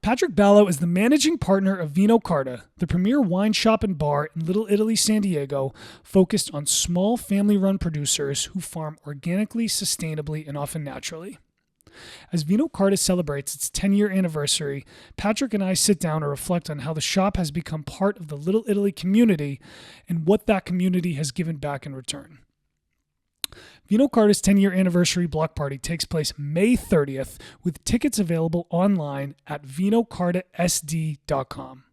Patrick Ballow is the managing partner of Vino Carta, the premier wine shop and bar in Little Italy, San Diego, focused on small family-run producers who farm organically, sustainably, and often naturally. As Vino Carta celebrates its 10-year anniversary, Patrick and I sit down to reflect on how the shop has become part of the Little Italy community and what that community has given back in return. Vino Carta's 10-year anniversary block party takes place May 30th, with tickets available online at vinocartasd.com.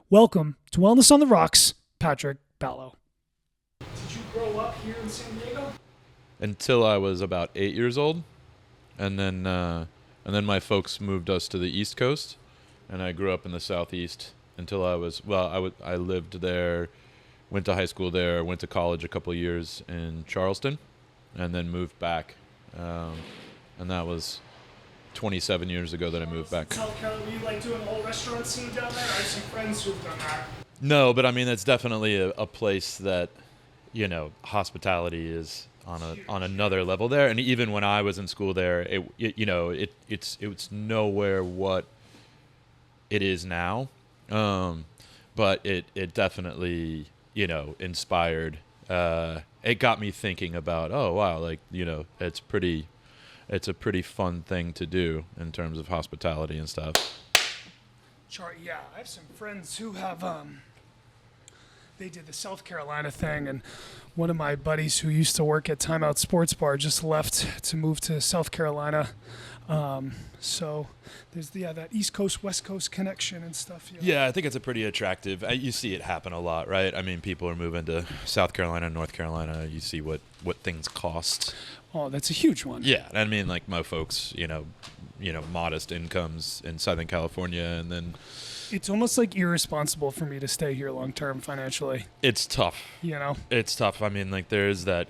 Welcome to Wellness on the Rocks, Patrick Ballow. Did you grow up here in San Diego? Until I was about 8 years old, and then my folks moved us to the East Coast, and I grew up in the Southeast until I lived there, went to high school there, went to college a couple of years in Charleston, and then moved back. And that was 27 years ago that I moved back. South Carolina, were you like doing the whole restaurant scene down there? I have some friends who've done that. No, but I mean, it's definitely a place that, hospitality is on another level there. And even when I was in school there, it's nowhere what it is now. But it definitely, inspired. It got me thinking about, oh wow, it's a pretty fun thing to do in terms of hospitality and stuff. Yeah, I have some friends who have they did the South Carolina thing, and one of my buddies who used to work at Time Out Sports Bar just left to move to South Carolina. So there's that East Coast, West Coast connection and stuff. Yeah, I think it's a pretty attractive. You see it happen a lot, right? I mean, people are moving to South Carolina, North Carolina. You see what things cost. Oh, that's a huge one. Yeah, I mean, like my folks, modest incomes in Southern California, and then it's almost like irresponsible for me to stay here long term financially. It's tough. It's tough. I mean, like there's that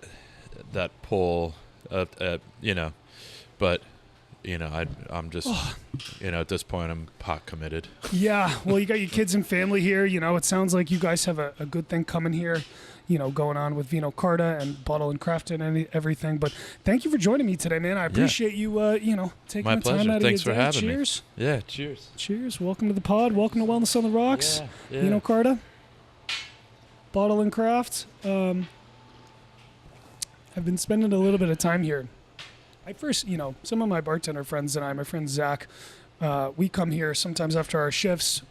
pull, but. I'm just, at this point, I'm pot committed. Yeah. Well, you got your kids and family here. It sounds like you guys have a good thing coming here, going on with Vino Carta and Bottle and Craft and everything. But thank you for joining me today, man. I appreciate you, taking My the pleasure. time out Thanks of your for day. having Cheers. me. Yeah, cheers. Cheers. Welcome to the pod. Welcome to Wellness on the Rocks. Yeah. Vino Carta, Bottle and Craft. I've been spending a little bit of time here. I first, some of my bartender friends and my friend Zach, we come here sometimes after our shifts,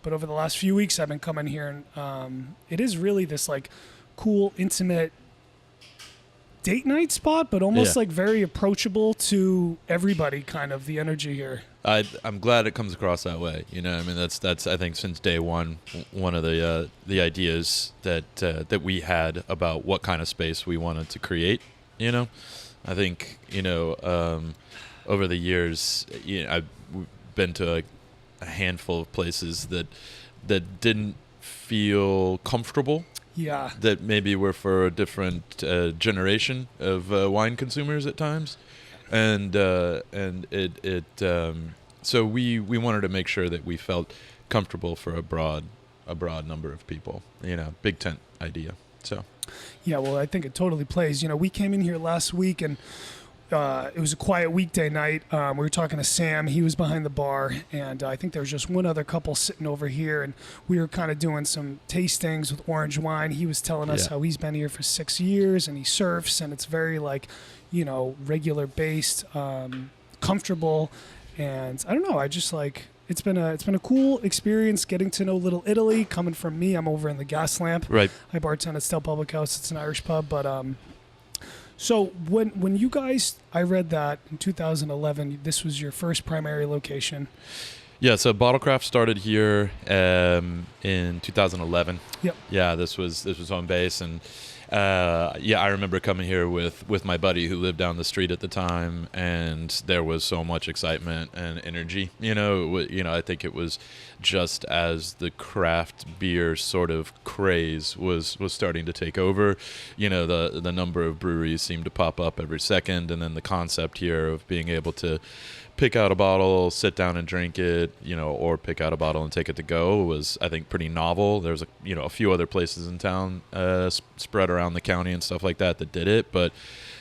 but over the last few weeks I've been coming here, and it is really this like cool, intimate date night spot, but almost like very approachable to everybody, kind of the energy here. I'm glad it comes across that way. I mean, that's I think since day one of the ideas that we had about what kind of space we wanted to create, I think, over the years, I've been to a handful of places that didn't feel comfortable. Yeah. That maybe were for a different generation of wine consumers at times. And so we wanted to make sure that we felt comfortable for a broad number of people, big tent idea. So. Yeah, well, I think it totally plays. We came in here last week, and it was a quiet weekday night. We were talking to Sam. He was behind the bar, and I think there was just one other couple sitting over here, and we were kind of doing some tastings with orange wine. He was telling us how he's been here for 6 years, and he surfs, and it's very, regular-based, comfortable, and I don't know, I just, It's been a cool experience getting to know Little Italy. Coming from me, I'm over in the Gas Lamp. Right. I bartend at Stell Public House. It's an Irish pub. But so when you guys, I read that in 2011, this was your first primary location. Yeah. So Bottlecraft started here in 2011. Yep. Yeah. This was home base, and I remember coming here with my buddy who lived down the street at the time, and there was so much excitement and energy. I think it was just as the craft beer sort of craze was starting to take over. The number of breweries seemed to pop up every second, and then the concept here of being able to pick out a bottle, sit down and drink it, or pick out a bottle and take it to go was, I think, pretty novel. There's a few other places in town spread around the county and stuff like that did it, but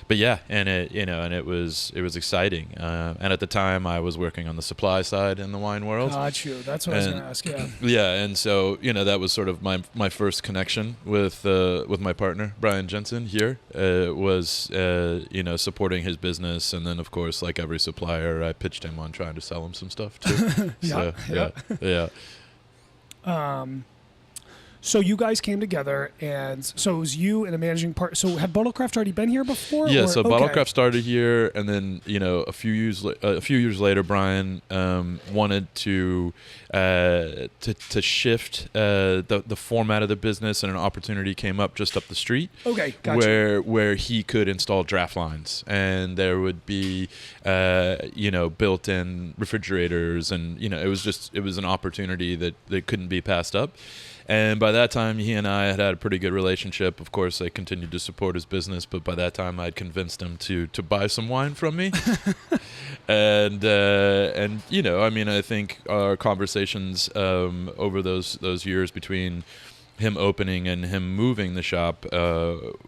yeah, and it was exciting. And at the time, I was working on the supply side in the wine world. Got you. That's what I was going to ask. Yeah. Yeah, and so that was sort of my first connection with my partner Brian Jensen here. Was supporting his business, and then of course, like every supplier, I pitched him on trying to sell him some stuff too. Yeah. So you guys came together, and so it was you and a managing partner. So had Bottlecraft already been here before? Yeah, so Bottlecraft started here, and then a few years later, Brian wanted to shift the format of the business, and an opportunity came up just up the street. Okay, gotcha. Where he could install draft lines, and there would be built-in refrigerators, and it was an opportunity that couldn't be passed up. And by that time, he and I had a pretty good relationship. Of course, I continued to support his business, but by that time, I'd convinced him to buy some wine from me. and I think our conversations over those years between him opening and him moving the shop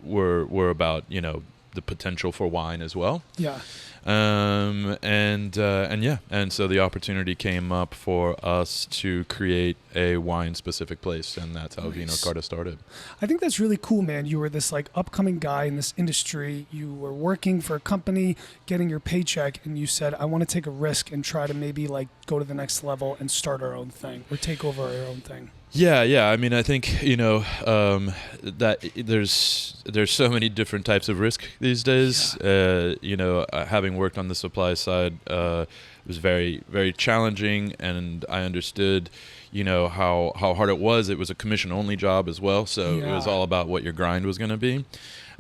were about the potential for wine as well. Yeah. And so the opportunity came up for us to create a wine-specific place, and that's how Vino Carta started. I think that's really cool, man. You were this upcoming guy in this industry. You were working for a company, getting your paycheck, and you said, "I want to take a risk and try to maybe go to the next level and start our own thing or take over our own thing." Yeah. I mean, I think that there's so many different types of risk these days. Yeah. Having worked on the supply side, it was very, very challenging, and I understood, how hard it was. It was a commission-only job as well, so It was all about what your grind was going to be.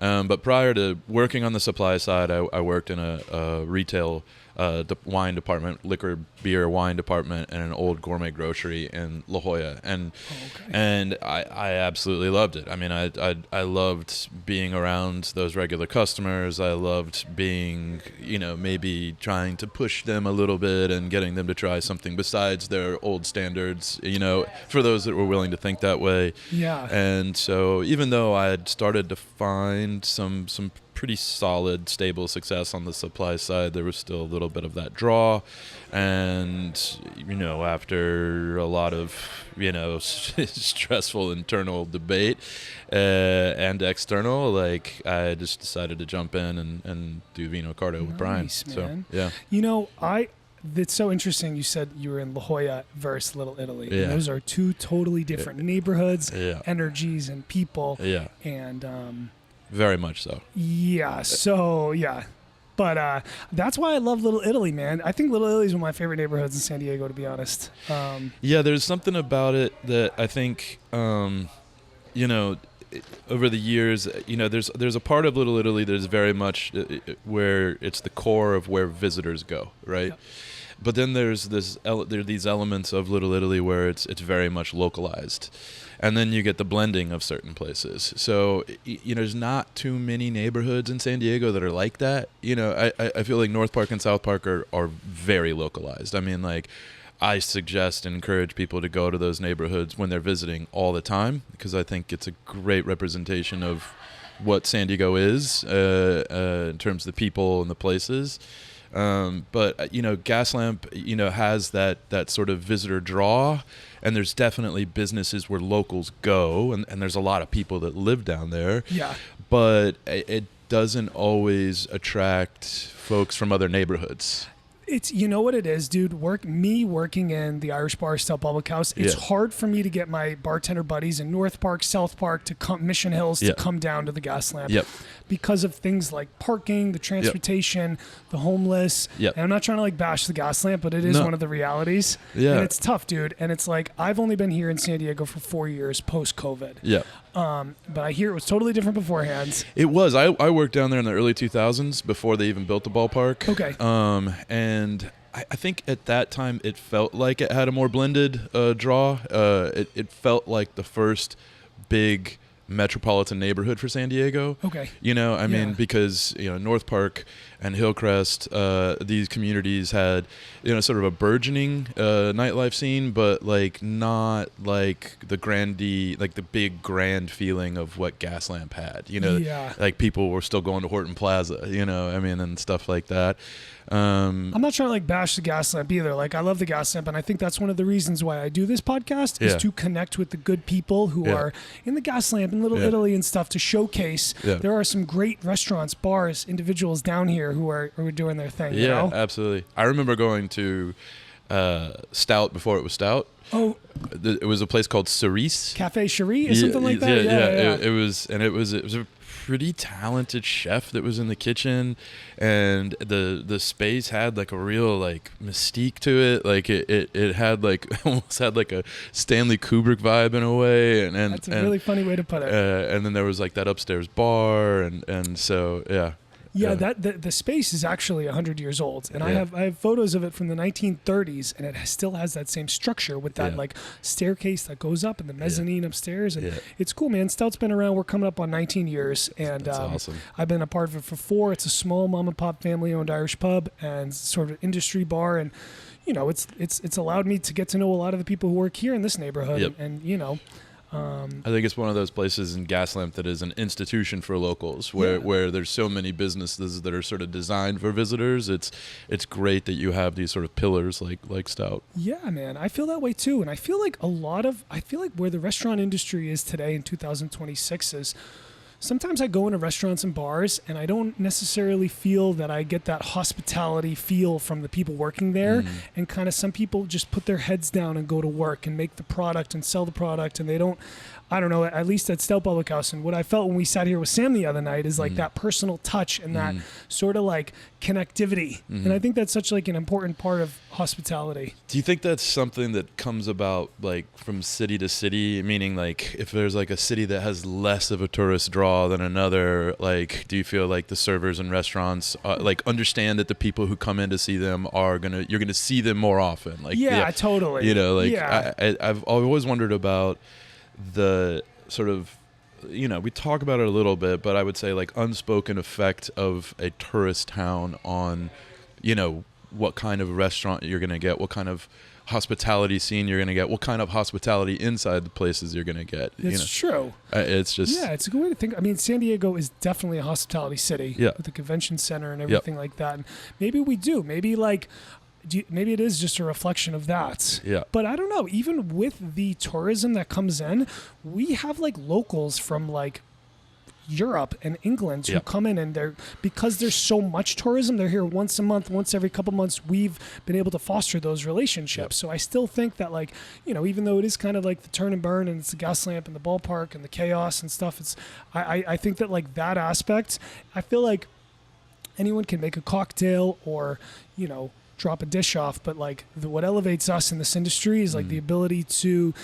But prior to working on the supply side, I worked in a retail wine department, liquor, beer, wine department, and an old gourmet grocery in La Jolla, and I absolutely loved it. I mean, I loved being around those regular customers. I loved being, maybe trying to push them a little bit and getting them to try something besides their old standards, for those that were willing to think that way. Yeah. And so even though I had started to find some pretty solid, stable success on the supply side, there was still a little bit of that draw. And, after a lot of, stressful internal debate and external, I just decided to jump in and do Vino Carta with Brian. Man. So, yeah. It's so interesting. You said you were in La Jolla versus Little Italy. Yeah. And those are two totally different neighborhoods, Yeah. energies, and people. Yeah. And very much so. Yeah. So yeah, but that's why I love Little Italy, man. I think Little Italy is one of my favorite neighborhoods in San Diego, to be honest. Yeah, there's something about it that I think, over the years, there's a part of Little Italy that is very much where it's the core of where visitors go, right? Yep. But then there are these elements of Little Italy where it's very much localized. And then you get the blending of certain places. So, there's not too many neighborhoods in San Diego that are like that. I feel like North Park and South Park are very localized. I mean, I suggest and encourage people to go to those neighborhoods when they're visiting all the time, because I think it's a great representation of what San Diego is in terms of the people and the places. But Gaslamp, has that sort of visitor draw, and there's definitely businesses where locals go, and there's a lot of people that live down there. Yeah. But it doesn't always attract folks from other neighborhoods. It's, what it is, dude. Working in the Irish Bar Style Public House, it's hard for me to get my bartender buddies in North Park, South Park, to come Mission Hills to come down to the Gaslamp. Yep. Because of things like parking, the transportation, the homeless. Yep. And I'm not trying to bash the Gaslamp, but it is one of the realities. Yeah. And it's tough, dude. And it's I've only been here in San Diego for 4 years post-COVID. Yeah. But I hear it was totally different beforehand. It was. I worked down there in the early 2000s before they even built the ballpark. Okay. And I think at that time it felt like it had a more blended draw. It felt like the first big metropolitan neighborhood for San Diego. Okay. I mean, because, North Park and Hillcrest, these communities had, sort of a burgeoning nightlife scene, but like not like the big grand feeling of what Gaslamp had, like people were still going to Horton Plaza, and stuff like that. I'm not trying to like bash the Gaslamp either. Like I love the Gaslamp, and I think that's one of the reasons why I do this podcast is to connect with the good people who are in the Gaslamp in Little Italy and stuff, to showcase there are some great restaurants, bars, individuals down here who are doing their thing. Yeah, absolutely. I remember going to Stout before it was Stout. Oh, it was a place called Cerise Cafe Cherie or something like that. Yeah. It was a pretty talented chef that was in the kitchen, and the space had like a real like mystique to it. Like it had like almost had like a Stanley Kubrick vibe in a way, and that's a really funny way to put it. And then there was like that upstairs bar, and so Yeah, that the space is actually 100 years old, and I have photos of it from the 1930s, and it still has that same structure with that like staircase that goes up and the mezzanine upstairs, and it's cool, man. Stout's been around. We're coming up on 19 years, and that's awesome. I've been a part of it for 4. It's a small mom and pop family-owned Irish pub and sort of industry bar, and it's allowed me to get to know a lot of the people who work here in this neighborhood, and I think it's one of those places in Gaslamp that is an institution for locals, where there's so many businesses that are sort of designed for visitors. It's great that you have these sort of pillars like Stout. Yeah, man, I feel that way too, and I feel like where the restaurant industry is today in 2026 is. Sometimes I go into restaurants and bars and I don't necessarily feel that I get that hospitality feel from the people working there. And kind of some people just put their heads down and go to work and make the product and sell the product, and they don't, I don't know, at least at Stout Public House. And what I felt when we sat here with Sam the other night is like that personal touch and that sort of like connectivity. And I think that's such like an important part of hospitality. Do you think that's something that comes about like from city to city? Meaning like if there's like a city that has less of a tourist draw than another, like do you feel like the servers and restaurants like understand that the people who come in to see them you're gonna see them more often? Like totally. I've always wondered about the sort of, we talk about it a little bit, but I would say like unspoken effect of a tourist town on, what kind of restaurant you're going to get, what kind of hospitality scene you're going to get, what kind of hospitality inside the places you're going to get. It's true. It's just... Yeah, it's a good way to think. I mean, San Diego is definitely a hospitality city with the convention center and everything like that. And maybe we do. Maybe like... maybe it is just a reflection of that. Yeah. But I don't know. Even with the tourism that comes in, we have like locals from like Europe and England who come in, and because there's so much tourism, they're here once a month, once every couple months. We've been able to foster those relationships. So I still think that like, even though it is kind of like the turn and burn and it's the Gaslamp and the ballpark and the chaos and stuff, I think that like that aspect, I feel like anyone can make a cocktail or, drop a dish off, but like what elevates us in this industry is like the ability to,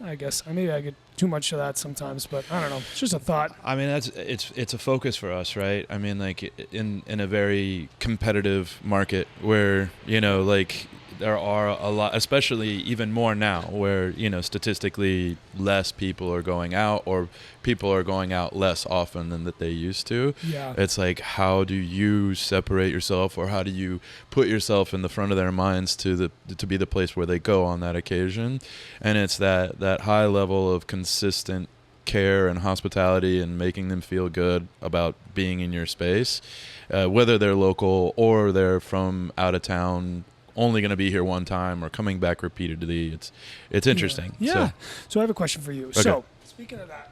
I guess maybe I get too much of that sometimes, but I don't know. It's just a thought. I mean, it's a focus for us, right? I mean, like in a very competitive market where, like there are a lot, especially even more now where, statistically less people are going out, or people are going out less often than that they used to. Yeah. It's like, how do you separate yourself, or how do you put yourself in the front of their minds to be the place where they go on that occasion? And it's that high level of consistent care and hospitality and making them feel good about being in your space, whether they're local or they're from out of town, only going to be here one time or coming back repeatedly. It's interesting. Yeah. So I have a question for you. Okay. So speaking of that,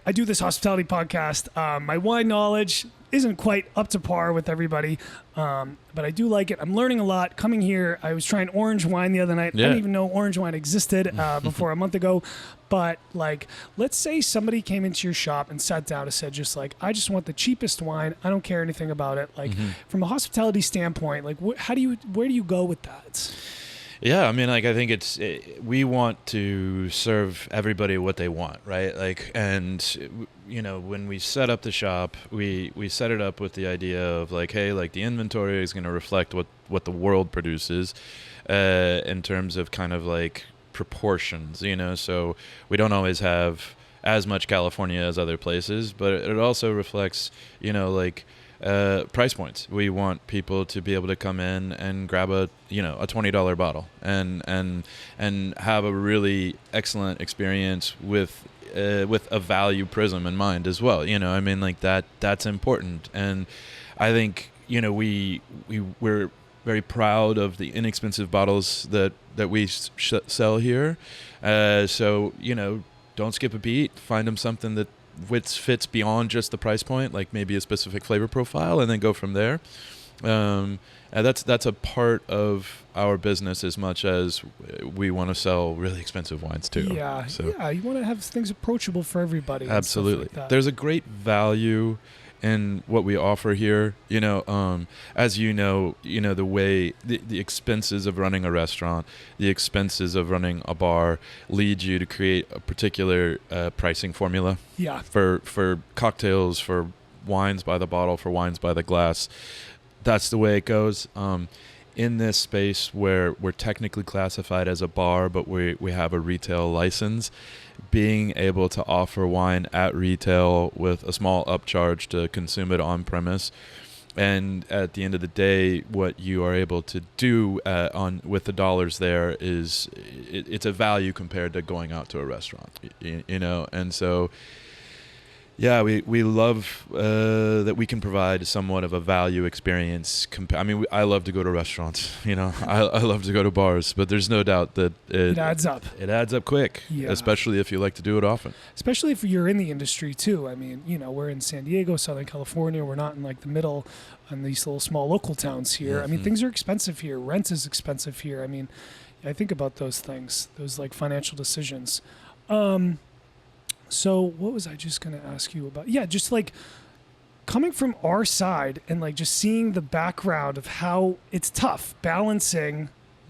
I do this hospitality podcast. My wine knowledge isn't quite up to par with everybody, but I do like it. I'm learning a lot. Coming here, I was trying orange wine the other night. I didn't even know orange wine existed before a month ago. But like, let's say somebody came into your shop and sat down and said, just like, I just want the cheapest wine. I don't care anything about it. Like from a hospitality standpoint, like where do you go with that? Yeah, I mean, like, I think we want to serve everybody what they want, right? Like, and, when we set up the shop, we set it up with the idea of like, hey, like the inventory is going to reflect what the world produces in terms of kind of like, proportions, so we don't always have as much California as other places, but it also reflects, like price points. We want people to be able to come in and grab a $20 bottle and have a really excellent experience with a value prism in mind as well. Like that's important. And I think, we're very proud of the inexpensive bottles that we sell here. So, don't skip a beat. Find them something that fits beyond just the price point, like maybe a specific flavor profile, and then go from there. And that's a part of our business as much as we want to sell really expensive wines too. Yeah, you want to have things approachable for everybody. Absolutely. Like that. There's a great value in what we offer here. As the way the expenses of running a restaurant, the expenses of running a bar lead you to create a particular pricing formula. Yeah. For cocktails, for wines by the bottle, for wines by the glass. That's the way it goes. In this space where we're technically classified as a bar, but we have a retail license, being able to offer wine at retail with a small upcharge to consume it on premise, and at the end of the day, what you are able to do with the dollars there is it's a value compared to going out to a restaurant, and so. Yeah, we love that we can provide somewhat of a value experience. I love to go to restaurants. I love to go to bars, but there's no doubt that it adds up. It adds up quick, yeah. Especially if you like to do it often. Especially if you're in the industry too. We're in San Diego, Southern California. We're not in like the middle, in these little small local towns here. Mm-hmm. Things are expensive here. Rent is expensive here. I think about those things, those like financial decisions. So what was I just going to ask you about? Yeah, just like coming from our side and like just seeing the background of how it's tough balancing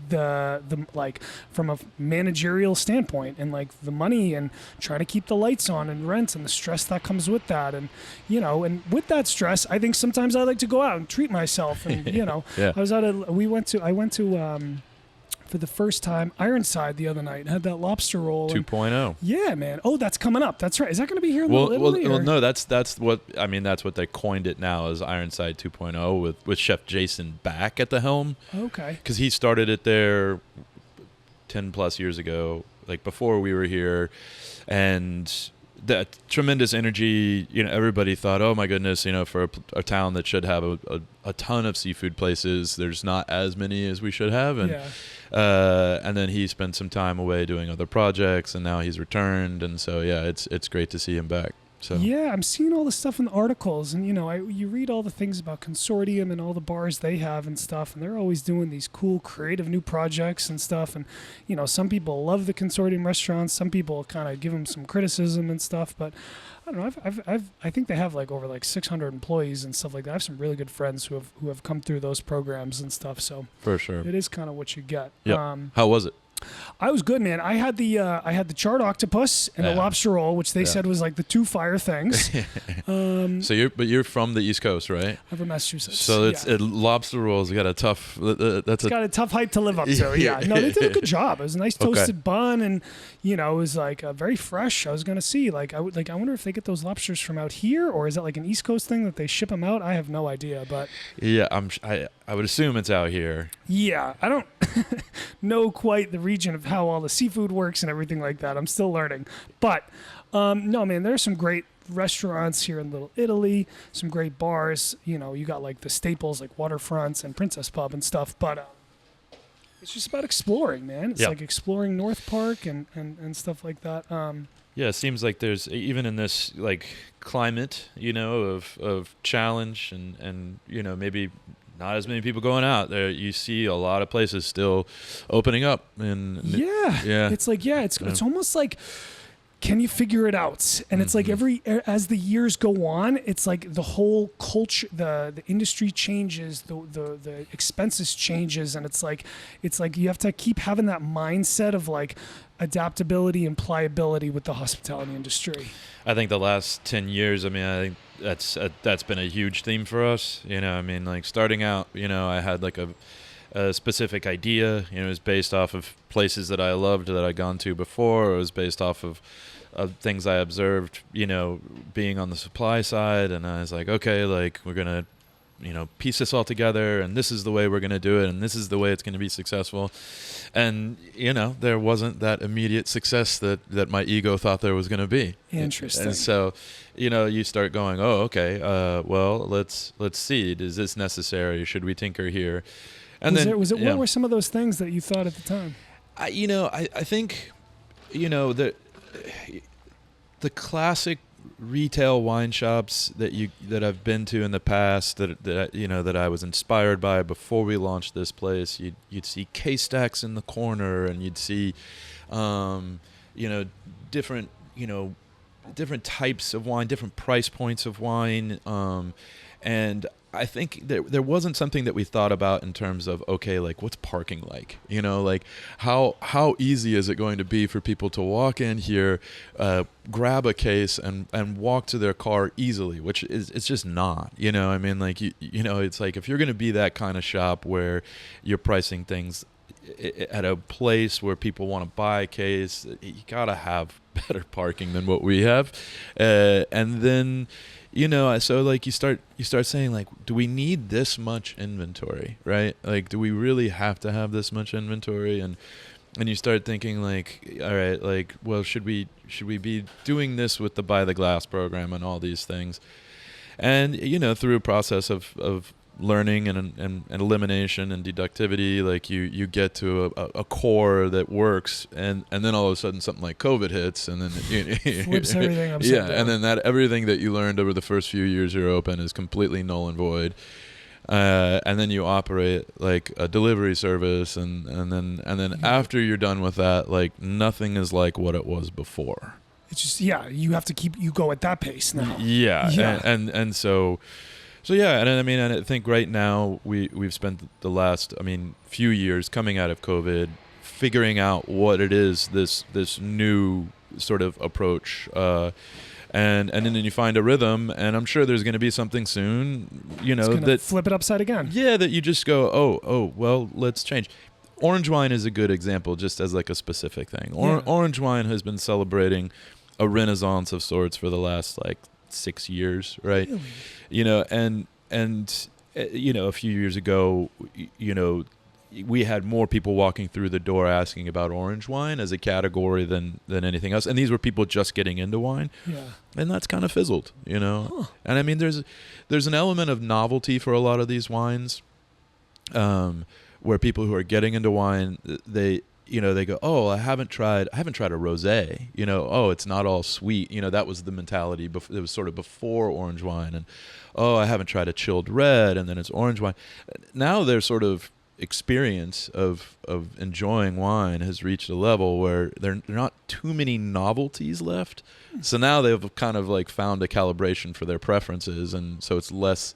the like from a managerial standpoint and like the money and trying to keep the lights on and rent and the stress that comes with that. And, and with that stress, I think sometimes I like to go out and treat myself. And, Yeah. I went to, for the first time, Ironside the other night and had that lobster roll. 2.0. Yeah, man. Oh, that's coming up. That's right. Is that going to be here in Little Italy? Well, no, that's what they coined it now as Ironside 2.0 with Chef Jason back at the helm. Okay. Because he started it there 10 plus years ago, like before we were here, and that tremendous energy. Everybody thought, oh my goodness, for a town that should have a ton of seafood places, there's not as many as we should have, and. Yeah. And then he spent some time away doing other projects, and now he's returned, and so it's great to see him back. So yeah, I'm seeing all the stuff in the articles, and you read all the things about Consortium and all the bars they have and stuff, and they're always doing these cool, creative new projects and stuff. And some people love the Consortium restaurants, some people kind of give them some criticism and stuff, but. I don't know. I think they have like over like 600 employees and stuff like that. I have some really good friends who have come through those programs and stuff. So for sure, it is kind of what you get. Yeah. How was it? I was good, man. I had the charred octopus and the lobster roll, which they said was like the two fire things. So you're from the East Coast, right? I'm from Massachusetts. So lobster rolls got a tough. It's got a tough height to live up to. Yeah, no, they did a good job. It was a nice toasted bun, and it was like very fresh. I was gonna see I wonder if they get those lobsters from out here, or is that like an East Coast thing that they ship them out? I have no idea, but yeah, I would assume it's out here. Yeah, I don't know quite the region of how all the seafood works and everything like that. I'm still learning. But, no, man, there's some great restaurants here in Little Italy, some great bars. You got like the staples like Waterfronts and Princess Pub and stuff. But it's just about exploring, man. It's like exploring North Park and stuff like that. Yeah, it seems like there's, even in this like climate, of challenge and maybe not as many people going out there, you see a lot of places still opening up. And it's almost like, can you figure it out? And it's like as the years go on, it's like the whole culture, the industry changes, the expenses changes, and it's like you have to keep having that mindset of like adaptability and pliability with the hospitality industry. I think the last 10 years, I think that's been a huge theme for us. Like starting out, I had like a specific idea. It was based off of places that I loved that I'd gone to before. It was based off of things I observed, being on the supply side. And I was like, okay, like we're going to, piece this all together, and this is the way we're going to do it, and this is the way it's going to be successful. And, there wasn't that immediate success that my ego thought there was going to be. Interesting. And so, you start going, oh, okay, well, let's see. Is this necessary? Should we tinker here? And what were some of those things that you thought at the time? I think, the classic retail wine shops that I've been to in the past that I was inspired by before we launched this place, you'd see case stacks in the corner, and you'd see different types of wine, different price points of wine, and I think there wasn't something that we thought about in terms of, okay, like what's parking like? Like how easy is it going to be for people to walk in here, grab a case and walk to their car easily, which it's just not. I mean, like it's like if you're going to be that kind of shop where you're pricing things at a place where people want to buy a case, you gotta have better parking than what we have, and then. So like you start saying like, do we need this much inventory, right? Like, do we really have to have this much inventory? And you start thinking like, all right, like, well, should we be doing this with the Buy the Glass program and all these things? And through a process of learning and elimination and deductivity, like you get to a core that works, and then all of a sudden something like COVID hits, and then flips everything upside down. And then that everything that you learned over the first few years you're open is completely null and void. And then you operate like a delivery service, and then after you're done with that, like nothing is like what it was before. It's just you have to you go at that pace now. And so yeah, and I mean, and I think right now we've spent the last few years coming out of COVID figuring out what it is, this new sort of approach, and then you find a rhythm, and I'm sure there's going to be something soon, that flip it upside again. Yeah, that you just go, oh, well, let's change. Orange wine is a good example, just as like a specific thing. Orange wine has been celebrating a renaissance of sorts for the last like 6 years, right? Really? And a few years ago, we had more people walking through the door asking about orange wine as a category than anything else, and these were people just getting into wine. And that's kind of fizzled, Huh. And I mean, there's an element of novelty for a lot of these wines, where people who are getting into wine, they go, oh, I haven't tried a rosé, oh, it's not all sweet, that was the mentality it was sort of before orange wine, and oh, I haven't tried a chilled red, and then it's orange wine. Now their sort of experience of enjoying wine has reached a level where there are not too many novelties left, so now they've kind of like found a calibration for their preferences, and so it's less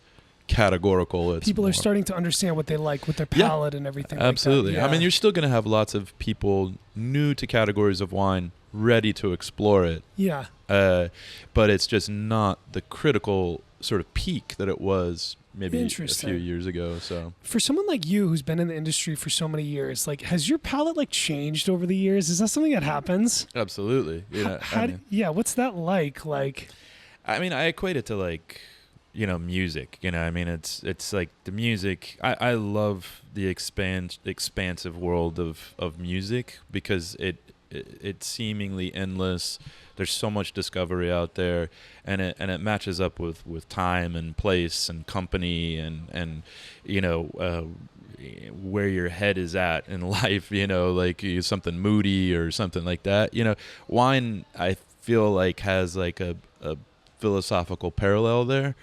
categorical. People are starting to understand what they like with their palate and everything. Absolutely. Like that. I mean, you're still going to have lots of people new to categories of wine ready to explore it. Yeah. But it's just not the critical sort of peak that it was maybe a few years ago. So for someone like you who's been in the industry for so many years, like, has your palate like changed over the years? Is that something that happens? Absolutely. What's that like? Like, I mean, I equate it to like, music, I mean, it's like the music. I love the expansive world of music because it's seemingly endless. There's so much discovery out there, and it matches up with time and place and company and where your head is at in life, like something moody or something like that. Wine, I feel like, has like a philosophical parallel there,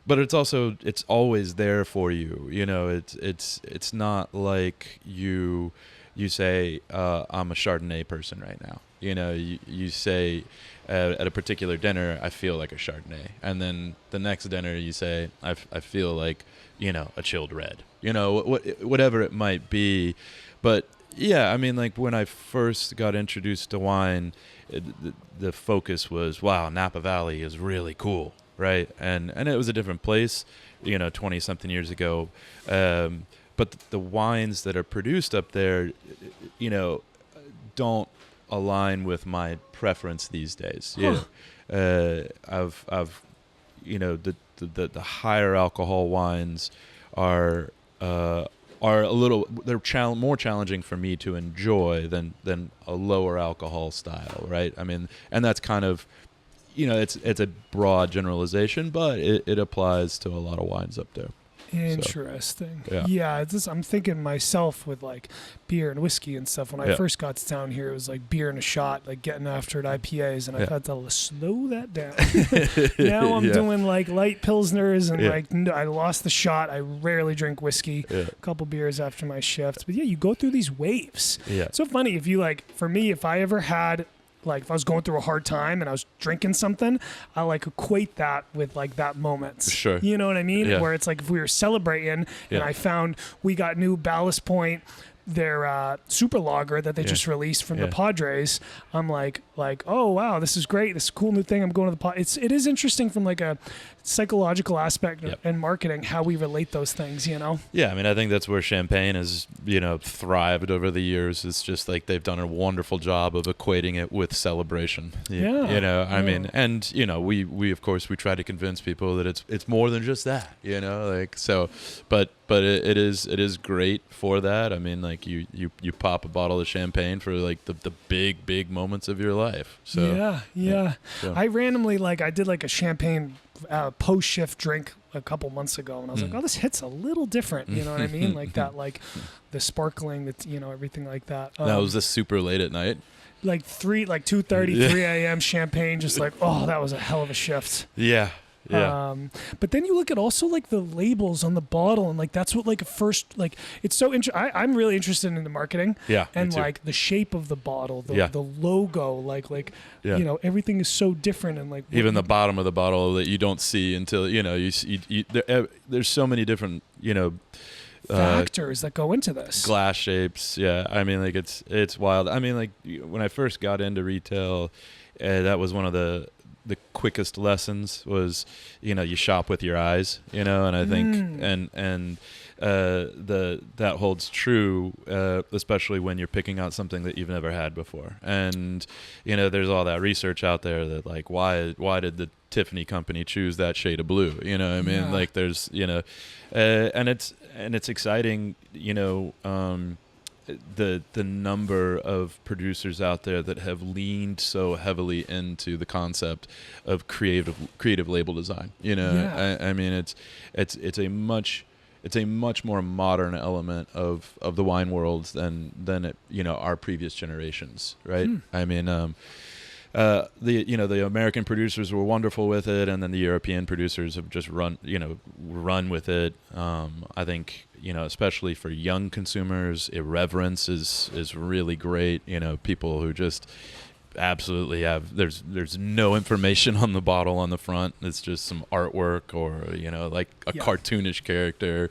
but it's always there for you. It's not like you say, I'm a Chardonnay person right now. You say at a particular dinner, I feel like a Chardonnay, and then the next dinner you say, I feel like a chilled red. Whatever it might be, but yeah, I mean, like when I first got introduced to wine, the focus was, wow, Napa Valley is really cool. right? And it was a different place, 20 something years ago. But the wines that are produced up there, don't align with my preference these days. Huh. I've the higher alcohol wines are a little, they're more challenging for me to enjoy than a lower alcohol style, right? I mean, and that's kind of, it's a broad generalization, but it applies to a lot of wines up there. Interesting. So, yeah. I'm thinking myself with like beer and whiskey and stuff. When I first got down here, it was like beer and a shot, like getting after it IPAs, and I had to slow that down. Now I'm doing like light pilsners, and like I lost the shot. I rarely drink whiskey. A couple beers after my shifts, but you go through these waves. It's so funny if you for me, if I ever had, like, if I was going through a hard time and I was drinking something, I like equate that with like that moment. Sure. You know what I mean? Where it's like if we were celebrating and I found we got new Ballast Point, their super lager that they just released from the Padres. I'm like, oh wow, this is great. This is a cool new thing. I'm going to the It is interesting from like a psychological aspect and marketing, how we relate those things, Yeah, I mean, I think that's where champagne has, thrived over the years. It's just like they've done a wonderful job of equating it with celebration. I mean, and we of course we try to convince people that it's more than just that, but it is great for that. I mean, like you pop a bottle of champagne for like the big moments of your life. So So. I randomly I did like a champagne post shift drink a couple months ago, and I was like, oh, this hits a little different. You know what I mean? Like that, like the sparkling, that everything like that. Now, was this super late at night? Like 2:30, 3 a.m. champagne, just like, oh, that was a hell of a shift. Yeah. But then you look at also like the labels on the bottle, and like that's what it's so interesting. I'm really interested in the marketing, and like the shape of the bottle, the logo, everything is so different, and like even the bottom of the bottle that you don't see until there's so many different factors that go into this. Glass shapes, I mean, like it's wild. I mean, like when I first got into retail, that was one of the quickest lessons was, you shop with your eyes, and I think, that holds true, especially when you're picking out something that you've never had before. And, there's all that research out there that like, why did the Tiffany company choose that shade of blue? You know what I mean? Like there's, and it's exciting, the number of producers out there that have leaned so heavily into the concept of creative label design. I mean, it's a much more modern element of the wine world than our previous generations, right? I mean, the American producers were wonderful with it, and then the European producers have just run with it. I think, especially for young consumers, irreverence is really great. People who just absolutely there's no information on the bottle on the front. It's just some artwork or like a cartoonish character,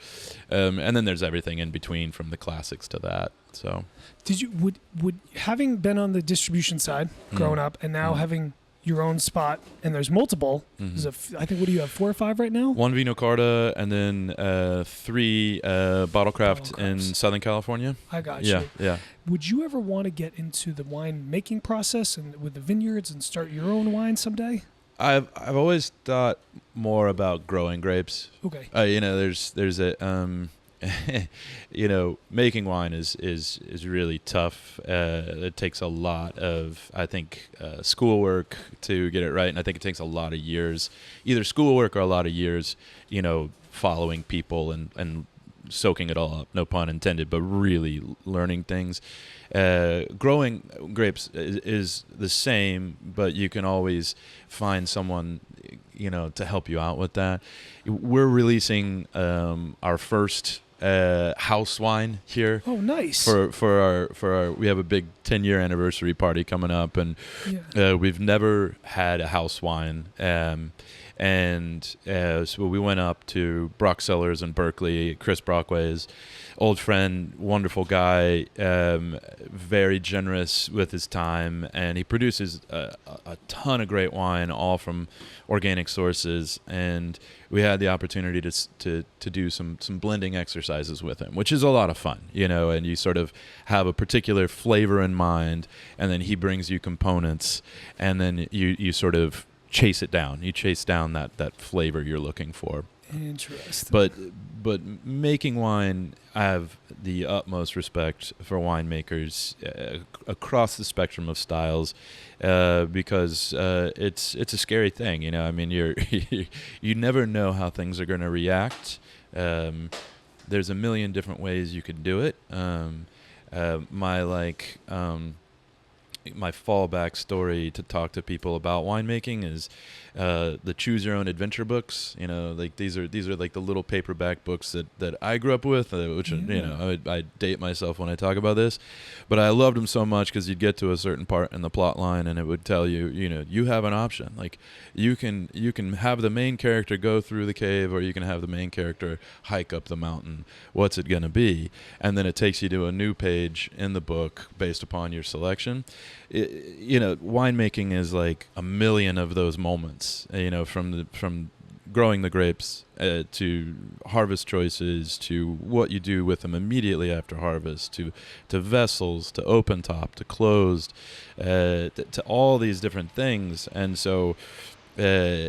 and then there's everything in between from the classics to that. So would having been on the distribution side growing up, and now having your own spot, and there's multiple, I think, what do you have, 4 or 5 right now? 1 Vino Carta, and then 3 bottle craft in Southern California. I got you. Yeah. Would you ever want to get into the wine making process and with the vineyards and start your own wine someday? I've always thought more about growing grapes. Okay. There's a making wine is really tough. It takes a lot of, I think, schoolwork to get it right, and I think it takes a lot of years, either schoolwork or a lot of years, following people and soaking it all up, no pun intended, but really learning things. Growing grapes is the same, but you can always find someone to help you out with that. We're releasing our first house wine here. Oh, nice. For our we have a big 10-year anniversary party coming up, and we've never had a house wine, And so we went up to Brock Cellars in Berkeley. Chris Brockway's old friend, wonderful guy, very generous with his time, and he produces a ton of great wine, all from organic sources. And we had the opportunity to do some blending exercises with him, which is a lot of fun, and you sort of have a particular flavor in mind, and then he brings you components, and then you sort of chase it down. You chase down that flavor you're looking for. Interesting. But making wine, I have the utmost respect for winemakers across the spectrum of styles, because it's a scary thing. I mean, you never know how things are going to react. There's a million different ways you could do it. My fallback story to talk to people about winemaking is the Choose Your Own Adventure books. These are like the little paperback books that I grew up with, which I date myself when I talk about this, but I loved them so much because you'd get to a certain part in the plot line and it would tell you, you have an option. Like you can have the main character go through the cave, or you can have the main character hike up the mountain. What's it going to be? And then it takes you to a new page in the book based upon your selection. Winemaking is like a million of those moments, from growing the grapes to harvest choices, to what you do with them immediately after harvest, to vessels, to open top, to closed, to all these different things. And so, I'm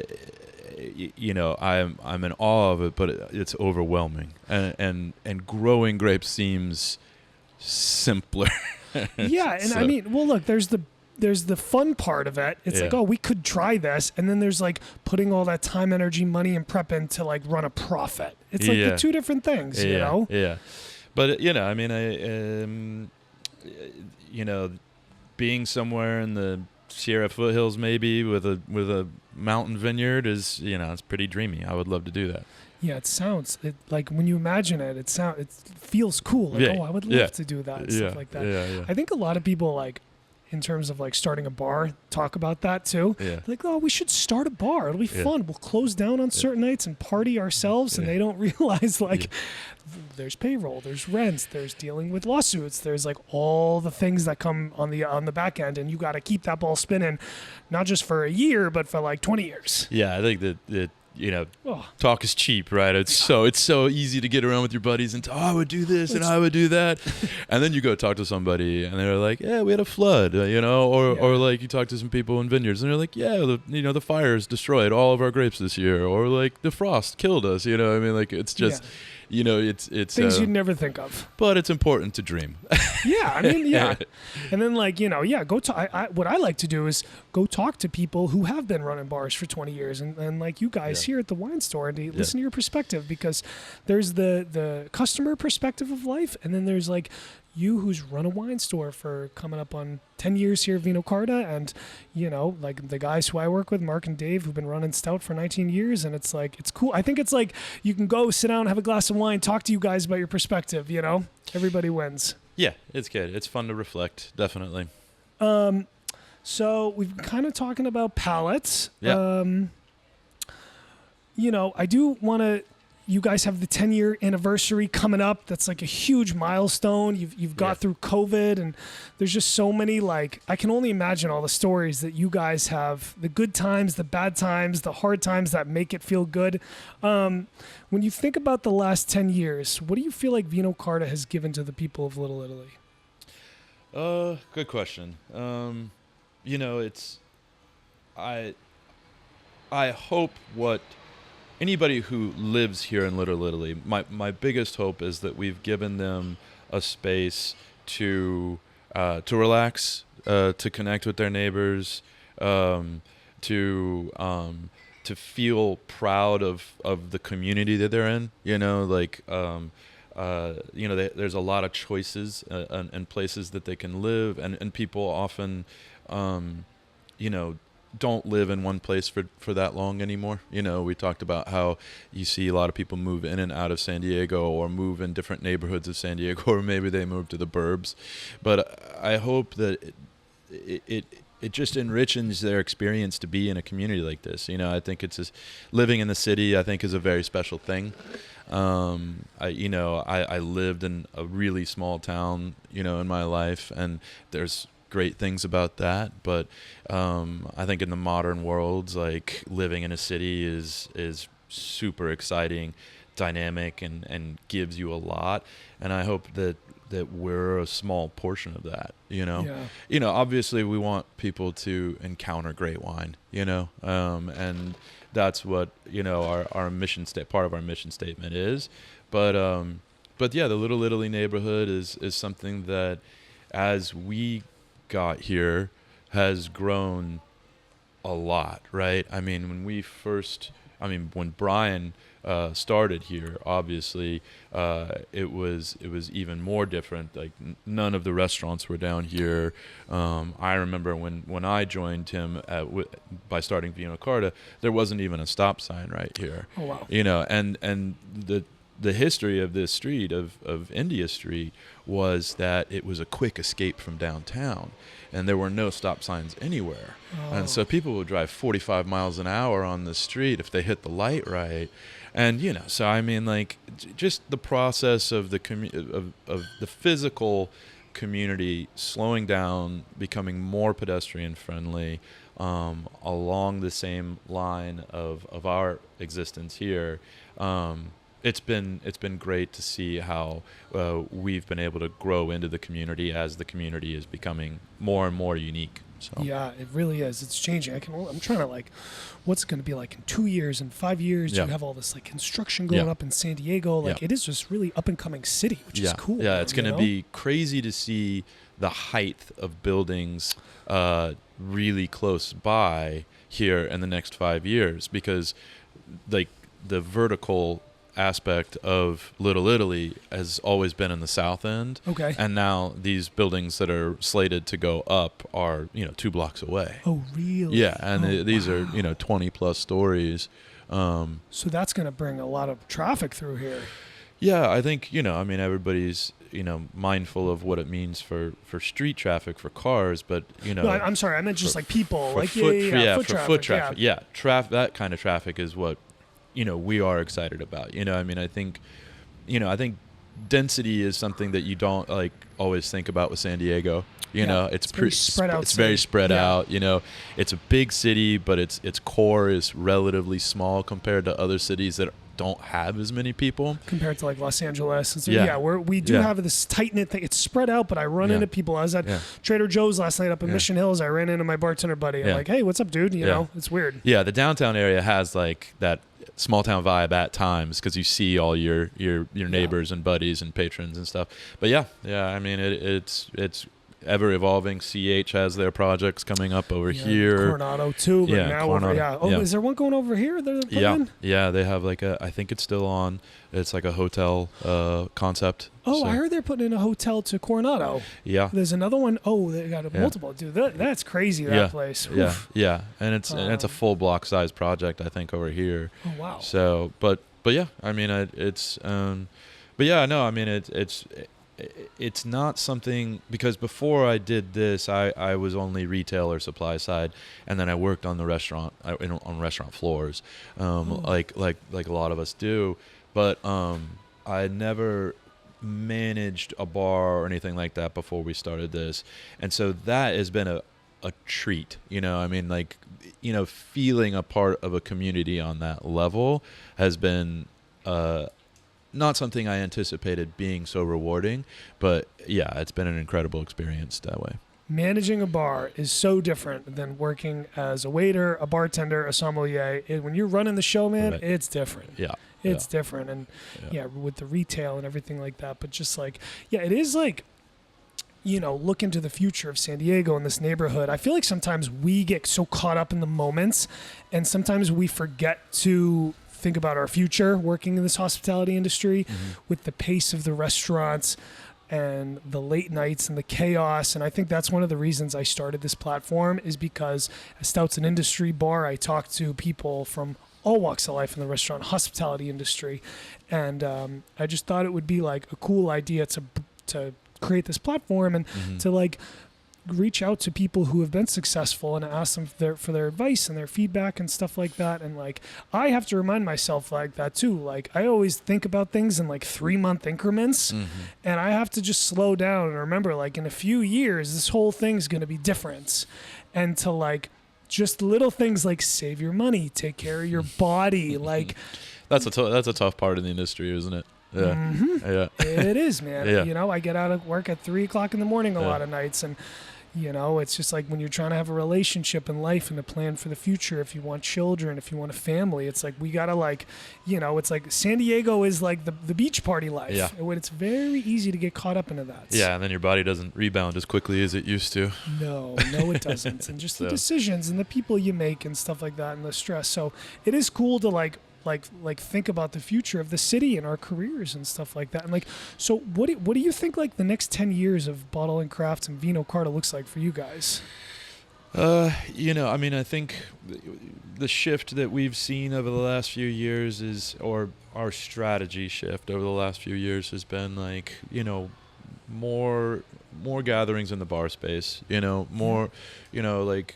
in awe of it, but it's overwhelming. And growing grapes seems simpler. Yeah, and I mean, well, look, there's the fun part of it. It's like, oh, we could try this, and then there's like putting all that time, energy, money, and prep in to like run a profit. It's like the two different things, Yeah, but I mean, being somewhere in the Sierra foothills, maybe with a mountain vineyard is, it's pretty dreamy. I would love to do that. Yeah, it sounds like when you imagine it, it feels cool. Like, I would love to do that and stuff like that. Yeah. I think a lot of people, like, in terms of like starting a bar, talk about that too. Yeah. Like, oh, we should start a bar. It'll be fun. We'll close down on certain nights and party ourselves, and they don't realize there's payroll, there's rents, there's dealing with lawsuits, there's like all the things that come on the back end, and you got to keep that ball spinning, not just for a year, but for like 20 years. Yeah, I think that talk is cheap, right? It's so easy to get around with your buddies and I would do this and I would do that, and then you go talk to somebody and they're like, yeah, we had a flood, or like you talk to some people in vineyards and they're like, yeah, the fires destroyed all of our grapes this year, or like the frost killed us. I mean, like it's just. It's things you'd never think of. But it's important to dream. Yeah, I mean, yeah. And then go to what I like to do is go talk to people who have been running bars for 20 years and like you guys here at the wine store, and listen to your perspective, because there's the customer perspective of life, and then there's like you who's run a wine store for coming up on 10 years here at Vino Carta, and like the guys who I work with, Mark and Dave, who've been running Stout for 19 years, and it's like, it's cool. I think it's like you can go sit down, have a glass of wine, talk to you guys about your perspective, everybody wins. Yeah, it's good. It's fun to reflect, definitely. So we've been kind of talking about palates. Yeah. I do want to. You guys have the 10-year anniversary coming up. That's like a huge milestone. You've got through COVID, and there's just so many, like, I can only imagine all the stories that you guys have, the good times, the bad times, the hard times that make it feel good. When you think about the last 10 years, what do you feel like Vino Carta has given to the people of Little Italy? Good question. I hope what anybody who lives here in Little Italy, my biggest hope is that we've given them a space to relax, to connect with their neighbors, to feel proud of the community that they're in. There's a lot of choices and places that they can live, and people often, don't live in one place for that long anymore. We talked about how you see a lot of people move in and out of San Diego, or move in different neighborhoods of San Diego, or maybe they move to the burbs. But I hope that it it just enriches their experience to be in a community like this. You know, I think it's living in the city, I think, is a very special thing. I lived in a really small town, you know, in my life, and there's great things about that. But I think in the modern world, like, living in a city is super exciting, dynamic, and gives you a lot. And I hope that we're a small portion of that, you know. Yeah. You know, obviously we want people to encounter great wine, you know, and that's what, you know, our mission part of our mission statement is. But yeah, the Little Italy neighborhood is something that, as we got here, has grown a lot, right? I mean, when Brian started here, obviously, it was even more different. Like, none of the restaurants were down here. I remember when I joined him by starting Vino Carta, there wasn't even a stop sign right here. Oh, wow. You know, and the history of this street, of India Street, was that it was a quick escape from downtown, and there were no stop signs anywhere. Oh. And so people would drive 45 miles an hour on the street if they hit the light right. And, you know, so I mean, like, just the process of of the physical community slowing down, becoming more pedestrian friendly, along the same line of our existence here. It's been great to see how we've been able to grow into the community as the community is becoming more and more unique. So. Yeah, it really is. It's changing. I'm trying to, like, what's it going to be like in 2 years and 5 years? Yeah. You have all this, like, construction going up in San Diego. Like, it is just really up and coming city, which is cool. Yeah, it's going to be crazy to see the height of buildings really close by here in the next 5 years, because, like, the vertical aspect of Little Italy has always been in the south end. Okay. And now these buildings that are slated to go up are, you know, 2 blocks away. Oh, really? Yeah, and these are, you know, 20 plus stories. So that's going to bring a lot of traffic through here. Yeah, I think, you know, I mean, everybody's, you know, mindful of what it means for street traffic, for cars, but, you know. No, I'm sorry, I meant just like people, like foot traffic. Yeah, that kind of traffic is what, you know, we are excited about. You know, I mean, I think density is something that you don't, like, always think about with San Diego. You know, it's pretty spread out. It's very spread out. You know, it's a big city, but its core is relatively small compared to other cities that don't have as many people compared to, like, Los Angeles. And so, we do have this tight knit thing. It's spread out, but I run into people. I was at Trader Joe's last night up in Mission Hills. I ran into my bartender buddy. I'm like, hey, what's up, dude? You know, it's weird. Yeah, the downtown area has, like, that small town vibe at times, because you see all your neighbors and buddies and patrons and stuff. But I mean, it's ever evolving. CH has their projects coming up over here. Coronado too, but now Coronado. Is there one going over here that they're putting in? Yeah, they have, like, I think it's still on. It's like a hotel concept. Oh, so. I heard they're putting in a hotel to Coronado. Yeah. There's another one. Oh, they got multiple. Dude, that's crazy, that place. Oof. Yeah. And it's a full block size project, I think, over here. Oh, wow. So, but yeah, I mean, it's not something, because before I did this, I was only retail or supply side, and then I worked on the restaurant, on restaurant floors, like a lot of us do. But I never managed a bar or anything like that before we started this, and so that has been a treat. You know, I mean, like, you know, feeling a part of a community on that level has been not something I anticipated being so rewarding, but yeah, it's been an incredible experience that way. Managing a bar is so different than working as a waiter, a bartender, a sommelier. When you're running the show, man, it's different. Yeah. It's different. And with the retail and everything like that. But just like, it is like, you know, look into the future of San Diego and this neighborhood. I feel like sometimes we get so caught up in the moments, and sometimes we forget to think about our future working in this hospitality industry with the pace of the restaurants and the late nights and the chaos. And I think that's one of the reasons I started this platform, is because as Stout's an industry bar, I talk to people from all walks of life in the restaurant hospitality industry. And I just thought it would be like a cool idea to create this platform and to, like, reach out to people who have been successful and ask them for their advice and their feedback and stuff like that. And like, I have to remind myself like that too. Like, I always think about things in like 3-month increments, and I have to just slow down and remember, like, in a few years, this whole thing's going to be different. And to like, just little things like save your money, take care of your body. Like, that's a tough part of the industry, isn't it? Yeah. Yeah. It is, man. Yeah. You know, I get out of work at 3:00 in the morning a lot of nights, and you know, it's just like when you're trying to have a relationship in life and a plan for the future, if you want children, if you want a family, it's like we gotta, like, you know, it's like San Diego is like the beach party life. Yeah. And it's very easy to get caught up into that. Yeah, and then your body doesn't rebound as quickly as it used to. No, it doesn't. And just the decisions and the people you make and stuff like that, and the stress. So it is cool to like think about the future of the city and our careers and stuff like that. And like, so what do you think like the next 10 years of Bottle and Craft and Vino Carta looks like for you guys? You know, I mean, I think the shift that we've seen over the last few years or our strategy shift over the last few years has been like, you know, more gatherings in the bar space, you know, more, you know, like,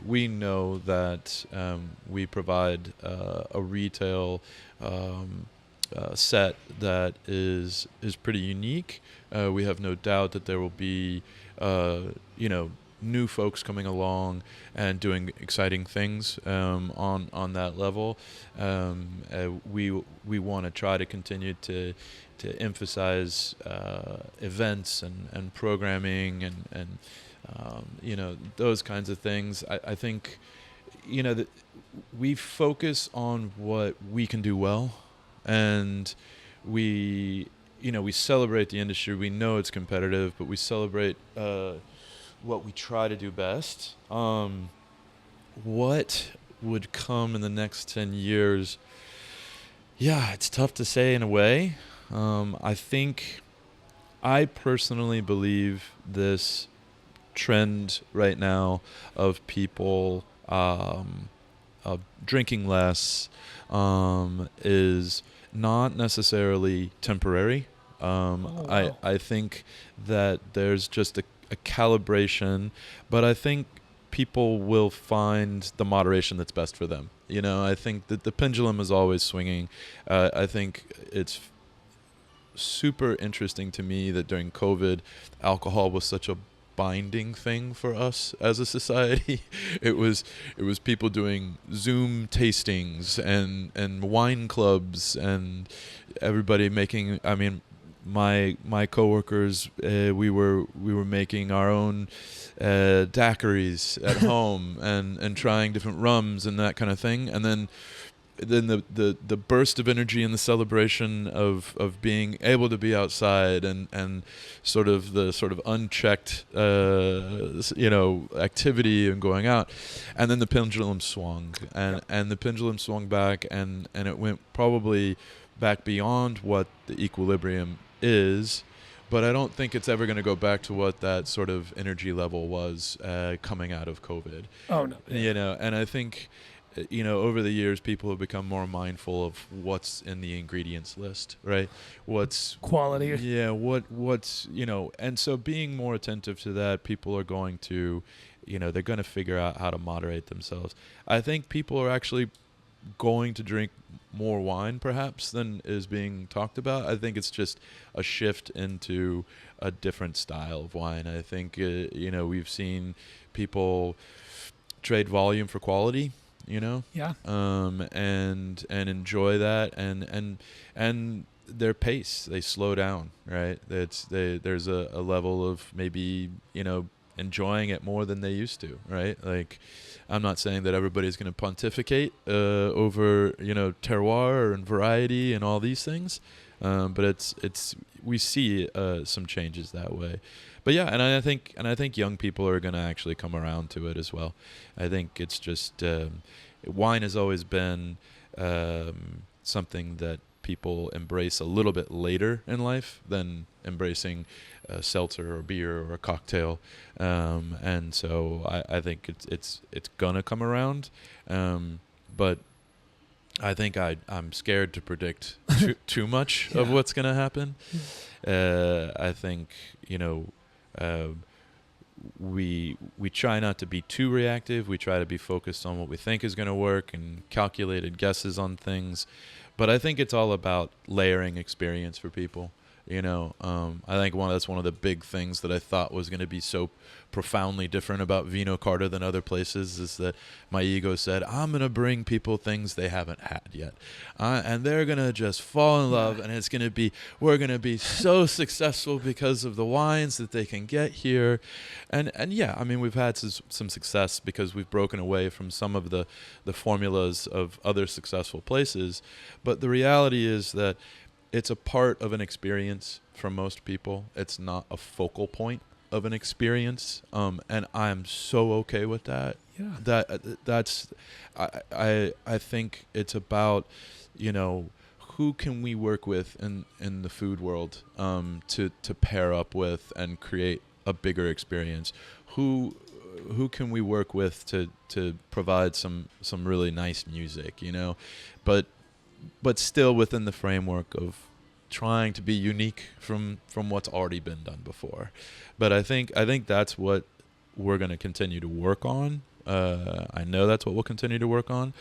we know that we provide a retail set that is pretty unique. We have no doubt that there will be, you know, new folks coming along and doing exciting things on that level. We want to try to continue to emphasize events and programming and you know, those kinds of things. I think, you know, that we focus on what we can do well, and we celebrate the industry. We know it's competitive, but we celebrate what we try to do best. What would come in the next 10 years? Yeah, it's tough to say in a way. I personally believe this trend right now of people of drinking less is not necessarily temporary. Wow. I think that there's just a calibration, but I think people will find the moderation that's best for them. You know, I think that the pendulum is always swinging. I think it's super interesting to me that during COVID, alcohol was such a binding thing for us as a society. It was people doing Zoom tastings and wine clubs and everybody making, I mean, my coworkers, we were making our own daiquiris at home and trying different rums and that kind of thing. And then the burst of energy and the celebration of being able to be outside and sort of unchecked you know, activity and going out, and then the pendulum swung and the pendulum swung back and it went probably back beyond what the equilibrium is, but I don't think it's ever going to go back to what that sort of energy level was coming out of COVID. Oh no. You know, and I think, you know, over the years, people have become more mindful of what's in the ingredients list, right? What's quality. Yeah, what's, you know, and so being more attentive to that, people are going to, you know, they're going to figure out how to moderate themselves. I think people are actually going to drink more wine, perhaps, than is being talked about. I think it's just a shift into a different style of wine. I think, you know, we've seen people trade volume for quality, you know, and enjoy that, and their pace, they slow down, right? There's a level of maybe, you know, enjoying it more than they used to, right? Like, I'm not saying that everybody's going to pontificate over, you know, terroir and variety and all these things, but it's we see some changes that way. But yeah, and I think young people are going to actually come around to it as well. I think it's just wine has always been something that people embrace a little bit later in life than embracing a seltzer or beer or a cocktail, and so I think it's gonna come around, but I think I'm scared to predict too much of what's gonna happen. I think, you know, we try not to be too reactive. We try to be focused on what we think is going to work and calculated guesses on things. But I think it's all about layering experience for people. I think that's one of the big things that I thought was going to be so profoundly different about Vino Carta than other places is that my ego said, I'm going to bring people things they haven't had yet. And they're going to just fall in love, and we're going to be so successful because of the wines that they can get here. And yeah, I mean, we've had some success because we've broken away from some of the formulas of other successful places. But the reality is that it's a part of an experience for most people. It's not a focal point of an experience, and I'm so okay with that. Yeah. I think it's about, who can we work with in the food world to pair up with and create a bigger experience. Who can we work with to provide some really nice music, but still within the framework of trying to be unique from what's already been done before. But I think that's what we're going to continue to work on. I know that's what we'll continue to work on,